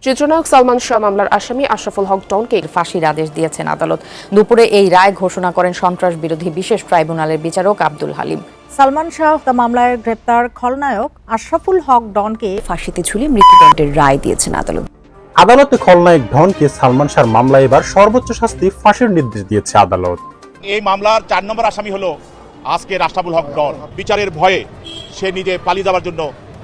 চিত্রনায়ক সালমান শাহ মামলার আসামি আশরাফুল হক ডনকে ফাঁসির আদেশ দিয়েছেন আদালত। দুপুরে এই রায় ঘোষণা করেন সন্ত্রাস বিরোধী বিশেষ ট্রাইব্যুনালের বিচারক আব্দুল হালিম। সালমান শাহ মামলায় গ্রেপ্তার খলনায়ক আশরাফুল হক ডনকে ফাঁসিতে ঝুলিয়ে মৃত্যুদণ্ডের রায় দিয়েছেন আদালত। আদালতে খলনায়ক ডনকে সালমান শাহর মামলায় এবার সর্বোচ্চ শাস্তি ফাঁসির নির্দেশ দিয়েছে আদালত। এই মামলার ৪ নম্বর আসামি হলো আজকে আশরাফুল হক ডন। বিচারের ভয়ে সে নিজে পালিয়ে যাওয়ার জন্য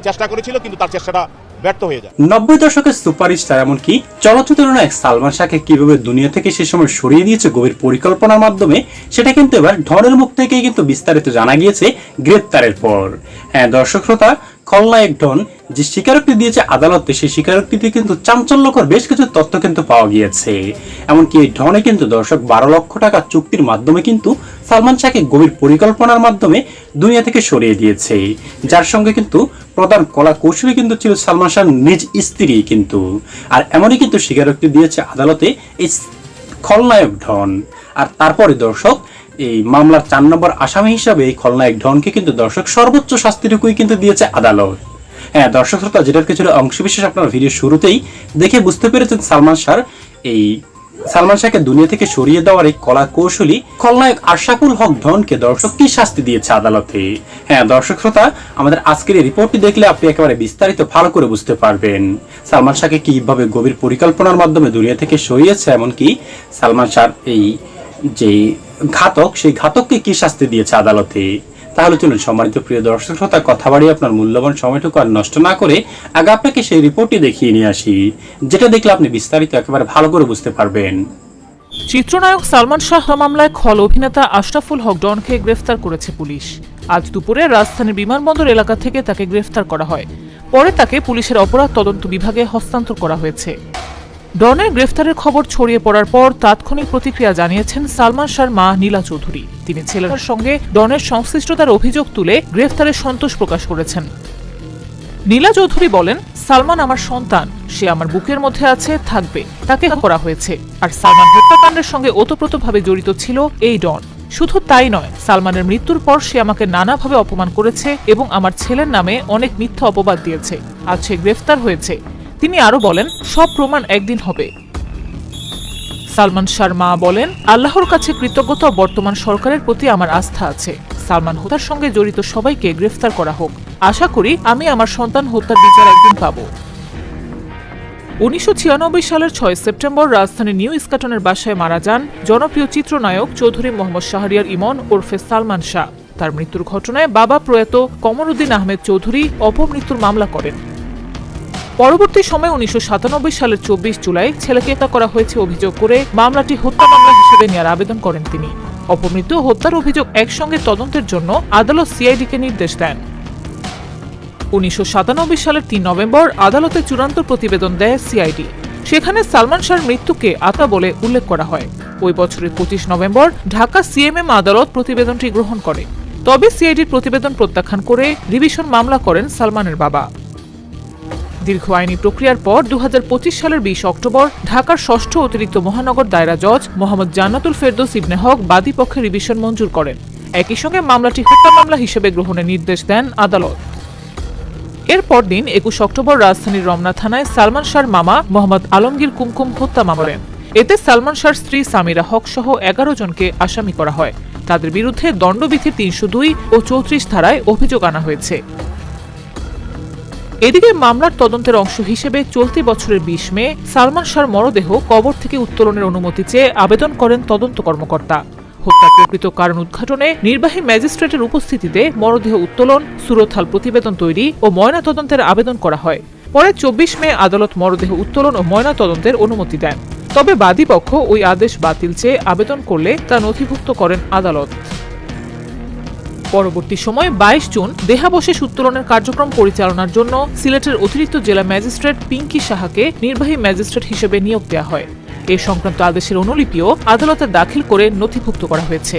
চেষ্টা করেছিল, কিন্তু তার চেষ্টাটা ব্যর্থ হয়ে যায়। 90 দশকের সুপারস্টার এমনকি চলচ্চিত্র নায়ক সালমান শাহকে কিভাবে দুনিয়া থেকে সে সময় সরিয়ে দিয়েছে গভীর পরিকল্পনার মাধ্যমে, সেটা কিন্তু এবার ডনের মুখ থেকেই কিন্তু বিস্তারিত জানা গিয়েছে গ্রেপ্তারের পর। হ্যাঁ দর্শক শ্রোতা, খলনায়ক ডন যে স্বীকারোক্তি দিয়েছে আদালতে, সেই স্বীকারোক্তিতে কিন্তু চাঞ্চল্যকর বেশ কিছু তথ্য কিন্তু পাওয়া গিয়েছে। এমনকি এই ডনে কিন্তু দর্শক 12 লক্ষ টাকা চুক্তির মাধ্যমে কিন্তু সালমান শাহকে গভীর পরিকল্পনার মাধ্যমে দুনিয়া থেকে সরিয়ে দিয়েছে, যার সঙ্গে কিন্তু প্রধান কলা কৌশলী কিন্তু ছিল সালমান শাহর নিজ স্ত্রী কিন্তু। আর এমনই কিন্তু স্বীকারোক্তি দিয়েছে আদালতে এই খলনায়ক ডন। আর তারপরে দর্শক এই মামলার 4 নম্বর আসামি হিসাবে এই খলনায়ক ডনকে কিন্তু দর্শক সর্বোচ্চ শাস্তিটুকুই কিন্তু দিয়েছে আদালত। হ্যাঁ দর্শক শ্রোতা, যেটার কিছু অংশবিশেষ আপনার ভিডিও শুরুতেই দেখে বুঝতে পেরেছেন সালমান শাহকে দুনিয়া থেকে সরিয়ে দেওয়ার এই কলা কৌশলী খলনায়ক আশরাফুল হক ডনকে দর্শক কি শাস্তি দিয়েছে আদালতে। হ্যাঁ দর্শক শ্রোতা, আমাদের আজকের এই রিপোর্টটি দেখলে আপনি একেবারে বিস্তারিত ভালো করে বুঝতে পারবেন সালমান শাহকে কিভাবে গভীর পরিকল্পনার মাধ্যমে দুনিয়া থেকে সরিয়েছে, এমনকি সালমান শাহর এই যে ঘাতক, সেই ঘাতককে কি শাস্তি দিয়েছে আদালতে। তাহলে চলুন সম্মানিত প্রিয় দর্শক শ্রোতা, কথা বাড়িয়ে আপনার মূল্যবান সময়টুকু আর নষ্ট না করে আগে আপনাকে সেই রিপোর্টটি দেখিয়ে নিয়ে আসি, যেটা দেখলে আপনি বিস্তারিত একেবারে ভালো করে বুঝতে পারবেন। চিত্রনায়ক সালমান শাহ মামলায় খল অভিনেতা আশরাফুল হক ডনকে গ্রেফতার করেছে পুলিশ। আজ দুপুরে রাজধানীর বিমানবন্দর এলাকা থেকে তাকে গ্রেফতার করা হয়। পরে তাকে পুলিশের অপরাধ তদন্ত বিভাগে হস্তান্তর করা হয়েছে। ডনের গ্রেফতারের খবর ছড়িয়ে পড়ার পর তাৎক্ষণিক প্রতিক্রিয়া জানিয়েছেন সালমান শাহর মা নীলা চৌধুরী। তিনি ছেলের সঙ্গে ডনের সংশ্লিষ্টতার অভিযোগ তুলে গ্রেফতারে সন্তোষ প্রকাশ করেছেন। নীলা চৌধুরী বলেন, সালমান আমার সন্তান, সে আমার বুকের মধ্যে আছে, থাকবে, তাকে করা হয়েছে। আর সালমান হত্যাকাণ্ডের সঙ্গে ওতপ্রোতভাবে জড়িত ছিল এই ডন। শুধু তাই নয়, সালমানের মৃত্যুর পর সে আমাকে নানাভাবে অপমান করেছে এবং আমার ছেলের নামে অনেক মিথ্যা অপবাদ দিয়েছে। আজ সে গ্রেফতার হয়েছে। তিনি আরো বলেন, সব প্রমাণ একদিন হবে। সালমান শাহর মা বলেন, আল্লাহর কাছে কৃতজ্ঞতা, বর্তমান সরকারের প্রতি আমার আস্থা আছে। সালমান হত্যার সঙ্গে জড়িত সবাইকে গ্রেফতার করা হোক। আশা করি আমি আমার সন্তান হত্যার বিচার একদিন পাব। 1996 সালের 6 সেপ্টেম্বর রাজধানীর নিউ ইস্কাটনের বাসায় মারা যান জনপ্রিয় চিত্রনায়ক চৌধুরী মোহাম্মদ শাহরিয়ার ইমন ওরফে সালমান শাহ। তার মৃত্যুর ঘটনায় বাবা প্রয়াত কমরউদ্দিন আহমেদ চৌধুরী অপমৃত্যুর মামলা করেন। পরবর্তী সময়ে 1997 সালের 24 জুলাই ছেলেকে হত্যা করা হয়েছে অভিযোগ করে মামলাটি হত্যা মামলা হিসেবে নেওয়ার আবেদন করেন তিনি। অপমৃত্যু ও হত্যার অভিযোগ একসঙ্গে তদন্তের জন্য আদালত সিআইডিকে নির্দেশ দেন। 1997 সালের 3 নভেম্বর আদালতে চূড়ান্ত প্রতিবেদন দেয় সিআইডি। সেখানে সালমান শাহর মৃত্যুকে আত্মহত্যা বলে উল্লেখ করা হয়। ওই বছরের 25 নভেম্বর ঢাকা সিএমএম আদালত প্রতিবেদনটি গ্রহণ করে। তবে সিআইডির প্রতিবেদন প্রত্যাখ্যান করে রিভিশন মামলা করেন সালমানের বাবা। দীর্ঘ আইনি প্রক্রিয়ার পর 2025 সালের 20 অক্টোবর ঢাকার 6ষ্ঠ অতিরিক্ত মহানগর দায়রা জজ মোহাম্মদ জান্নাতুল ফেরদৌস ইবনে হক বাদী পক্ষে রিভিশন মঞ্জুর করেন। একই সঙ্গে মামলাটি হত্যা মামলা হিসেবে গ্রহণের নির্দেশ দেন আদালত। এরপর দিন 21 অক্টোবর রাজধানীর রমনা থানায় সালমান শাহর মামা মোহাম্মদ আলমগীর কুমকুম হত্যা মামলা করেন। এতে সালমান শাহর স্ত্রী সামিরা হক সহ 11 জনকে আসামি করা হয়। তাদের বিরুদ্ধে দণ্ডবিধির 302 ও 34 ধারায় অভিযোগ আনা হয়েছে। এদিকে মামলার তদন্তের অংশ হিসেবে চলতি বছরের 20 মে সালমান শাহর মরদেহ কবর থেকে উত্তোলনের অনুমতি চেয়ে আবেদন করেন তদন্ত কর্মকর্তা। হত্যার প্রকৃত কারণ উদ্ঘাটনে নির্বাহী ম্যাজিস্ট্রেটের উপস্থিতিতে মরদেহ উত্তোলন, সুরতহাল প্রতিবেদন তৈরি ও ময়না তদন্তের আবেদন করা হয়। পরে 24 মে আদালত মরদেহ উত্তোলন ও ময়না তদন্তের অনুমতি দেন। তবে বাদী পক্ষ ওই আদেশ বাতিল চেয়ে আবেদন করলে তা নথিভুক্ত করেন আদালত। পরবর্তী সময় 22 জুন দেহাবশেষ উত্তোলনের কার্যক্রম পরিচালনার জন্য সিলেটের অতিরিক্ত জেলা ম্যাজিস্ট্রেট পিঙ্কি সাহাকে নির্বাহী ম্যাজিস্ট্রেট হিসেবে নিয়োগ দেওয়া হয়। এ সংক্রান্ত আদেশের অনুলিপিও আদালতে দাখিল করে নথিভুক্ত করা হয়েছে।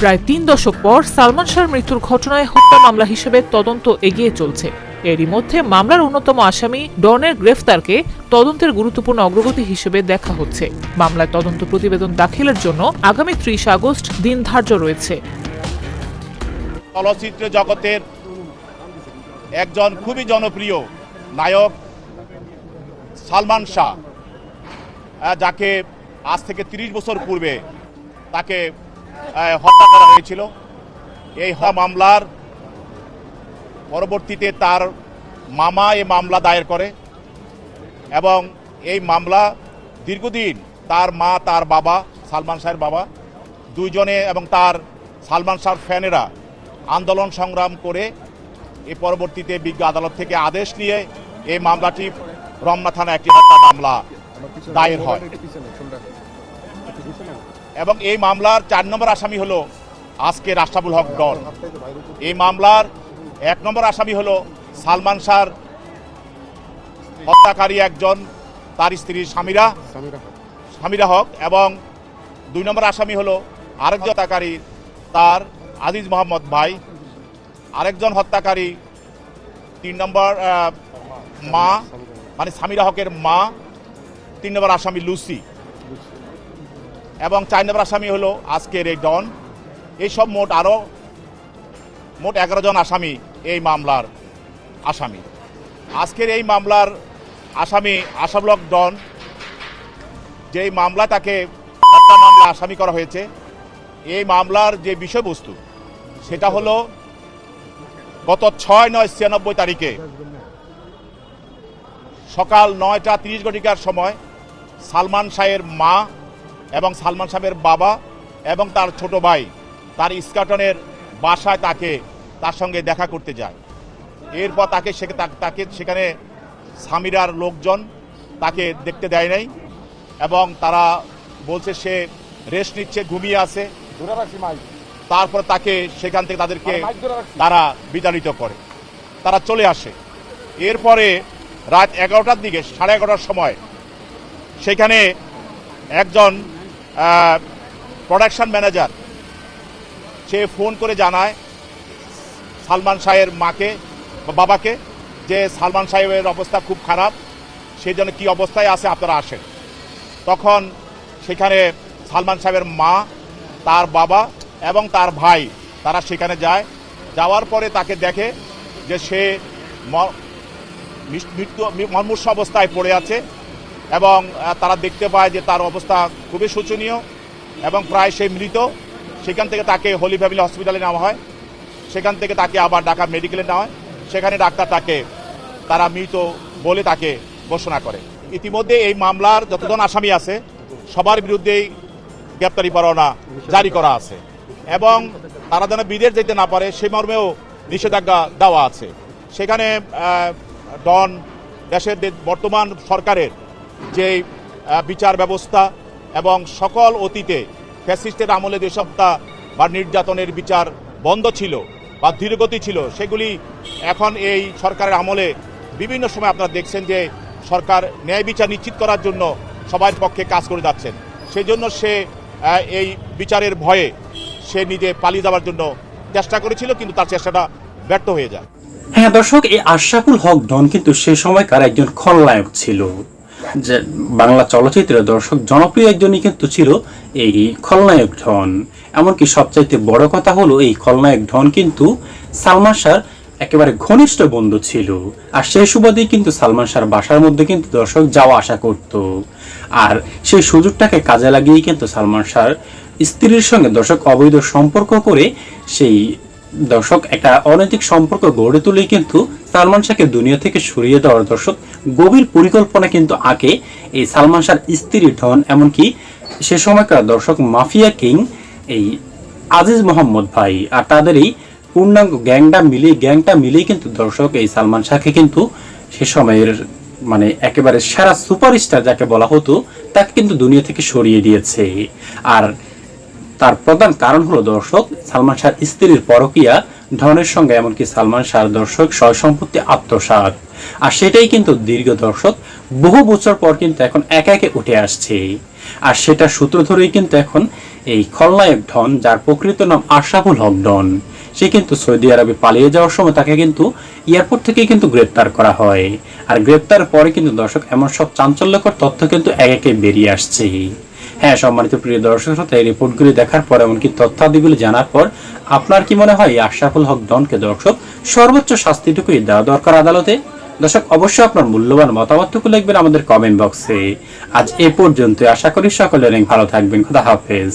প্রায় 3 দশক পর সালমান শাহর মৃত্যুর ঘটনায় হত্যা মামলা হিসেবে তদন্ত এগিয়ে চলছে। এরই মধ্যে মামলার অন্যতম আসামি ডনের গ্রেফতারকে তদন্তের গুরুত্বপূর্ণ অগ্রগতি হিসেবে দেখা হচ্ছে। মামলায় তদন্ত প্রতিবেদন দাখিলের জন্য আগামী 30 আগস্ট দিন ধার্য রয়েছে। চলচ্চিত্র জগতের একজন খুবই জনপ্রিয় নায়ক সালমান শাহ, যাকে আজ থেকে 30 বছর পূর্বে তাকে হত্যা করা হয়েছিল। এই মামলার পরবর্তীতে তার মামা এই মামলা দায়ের করে এবং এই মামলা দীর্ঘদিন তার মা, তার বাবা, সালমান শাহের বাবা দুইজনে এবং তার সালমান শাহর ফ্যানেরা আন্দোলন সংগ্রাম করে এই পরবর্তীতে বিজ্ঞ আদালত থেকে আদেশ নিয়ে এই মামলাটি রমনা থানায় একটি হত্যা মামলা দায়ের হয় এবং এই মামলার 4 নম্বর আসামি হলো আজকে আশরাফুল হক ডন। এই মামলার 1 নম্বর আসামি হলো সালমান শাহর হত্যাকারী একজন, তার স্ত্রী সামিরা হক, এবং 2 নম্বর আসামি হলো আরেকজন হত্যাকারী তার আজিজ মোহাম্মদ ভাই, আরেকজন হত্যাকারী 3 নম্বর মা মানে সামিরা হকের মা, 3 নম্বর আসামি লুসি, এবং 4 নম্বর আসামি হলো আজকের এই ডন। এইসব মোট 11 জন আসামি এই মামলার আসামি। আজকের এই মামলার আসামি আশরাফুল হক ডন, যেই মামলা তাকে হত্যা মামলা আসামি করা হয়েছে, এই মামলার যে বিষয়বস্তু সেটা হলো গত 6/9/96 তারিখে সকাল 9:30 সময় সালমান শাহের মা এবং সালমান শাহের বাবা এবং তার ছোট ভাই তার ইস্কাটনের বাসায় তার সঙ্গে দেখা করতে যায়। এরপর তাকে সেখানে সামিরার লোকজন তাকে দেখতে দেয় নাই এবং তারা বলছে সে রেস্ট নিচ্ছে, ঘুমিয়ে আছে। তারপর তাকে সেখান থেকে তারা বিতাড়িত করে, তারা চলে আসে। এরপরে রাত 11টার দিকে, 11:30 সময় সেখানে একজন প্রোডাকশন ম্যানেজার সে ফোন করে জানায় সালমান শাহের মাকে বা বাবাকে যে সালমান শাহের অবস্থা খুব খারাপ, সেই জন্য কী অবস্থায় আছে আপনারা আসেন। তখন সেখানে সালমান শাহের মা, তার বাবা এবং তার ভাই তারা সেখানে যায়। যাওয়ার পরে তাকে দেখে যে সে মুমূর্ষু অবস্থায় পড়ে আছে এবং তারা দেখতে পায় যে তার অবস্থা খুবই শোচনীয় এবং প্রায় সে মৃত। সেখান থেকে তাকে হোলি ফ্যামিলি হসপিটালে নেওয়া হয়, সেখান থেকে তাকে আবার ঢাকা মেডিকেলে নেওয়া হয়। সেখানে ডাক্তার তারা মৃত বলে তাকে ঘোষণা করে। ইতিমধ্যে এই মামলার যতজন আসামি আছে সবার বিরুদ্ধেই গ্রেপ্তারি পরোয়ানা জারি করা আছে এবং তারা যেন বিদেশ যেতে না পারে সে মর্মেও নিষেধাজ্ঞা দেওয়া আছে। সেখানে ডন দেশের বর্তমান সরকারের যে বিচার ব্যবস্থা এবং সকল অতীতে ফ্যাসিস্টের আমলে যে সপ্তাহ বা নির্যাতনের বিচার বন্ধ ছিল বা ধীরগতি ছিল, সেগুলি এখন এই সরকারের আমলে বিভিন্ন সময় আপনারা দেখছেন যে সরকার ন্যায় বিচার নিশ্চিত করার জন্য সবার পক্ষে কাজ করে যাচ্ছেন। সেই জন্য সে এই বিচারের ভয়ে সে নিজে পালিয়ে যাওয়ার জন্য চেষ্টা করেছিল, কিন্তু তার চেষ্টাটা ব্যর্থ হয়ে যায়। হ্যাঁ দর্শক, এই আশরাফুল হক ডন কিন্তু সে সময়কার একজন খলনায়ক ছিল। যে বাংলা চলচ্চিত্রে দর্শক জনপ্রিয় একজনই কিন্তু ছিল এই খলনায়ক ডন। এমনকি সবচাইতে বড় কথা হলো এই খলনায়ক ডন কিন্তু সালমান শাহর একেবারে ঘনিষ্ঠ বন্ধু ছিল। আর সেই সুবাদেই কিন্তু সালমান শাহর বাসার মধ্যে কিন্তু দর্শক যাওয়া আসা করত। আর সেই সুযোগটাকে কাজে লাগিয়েই কিন্তু সালমান শাহর স্ত্রীর সঙ্গে দর্শক অবৈধ সম্পর্ক করে সেই দর্শক একটা অনৈতিক সম্পর্ক গড়ে তুলে কিন্তু সালমান শাহকে দুনিয়া থেকে সরিয়ে দেওয়ার দর্শক গভীর পরিকল্পনা কিন্তু আঁকে এই সালমান শাহর স্ত্রী ডন, এমনকি সে সময়কার দর্শক মাফিয়া কিং এই আজিজ মোহাম্মদ ভাই। আর তাদের এই পূর্ণাঙ্গ গ্যাংটা মিলিয়ে কিন্তু দর্শক এই সালমান শাহকে কিন্তু সে সময়ের মানে একেবারে সেরা সুপারস্টার যাকে বলা হতো তাকে কিন্তু দুনিয়া থেকে সরিয়ে দিয়েছে। আর তার প্রধান কারণ হলো দর্শক সালমান শাহর স্ত্রীর পরকীয়া, ডনের সঙ্গে এমনকি সালমান শাহর দর্শক সয় সম্পত্তি আত্মসাৎ। আর সেটাই কিন্তু দীর্ঘ দর্শক বহু বছর পর কিন্তু এখন একে একে উঠে আসছে। আর সেটা সূত্র ধরেই কিন্তু এখন এই খলনায়ক ডন, যার প্রকৃত নাম আশরাফুল হক ডন, সে কিন্তু সৌদি আরবে পালিয়ে যাওয়ার সময় তাকে কিন্তু এয়ারপোর্ট থেকে কিন্তু গ্রেপ্তার করা হয়। আর গ্রেপ্তারের পরে কিন্তু দর্শক এমন সব চাঞ্চল্যকর তথ্য কিন্তু একে একে বেরিয়ে আসছে। হ্যাঁ সম্মানিত প্রিয় দর্শক শ্রোতা, এই রিপোর্টগুলি দেখার পর এমনকি তথ্যাদিগুলি জানার পর আপনার কি মনে হয় আশরাফুল হক ডনকে দর্শক সর্বোচ্চ শাস্তিটুকুই দেওয়া দরকার আদালতে? দর্শক অবশ্যই আপনার মূল্যবান মতামতটুকু লিখবেন আমাদের কমেন্ট বক্সে। আজ এ পর্যন্ত, আশা করি সকলে অনেক ভালো থাকবেন। খোদা হাফেজ।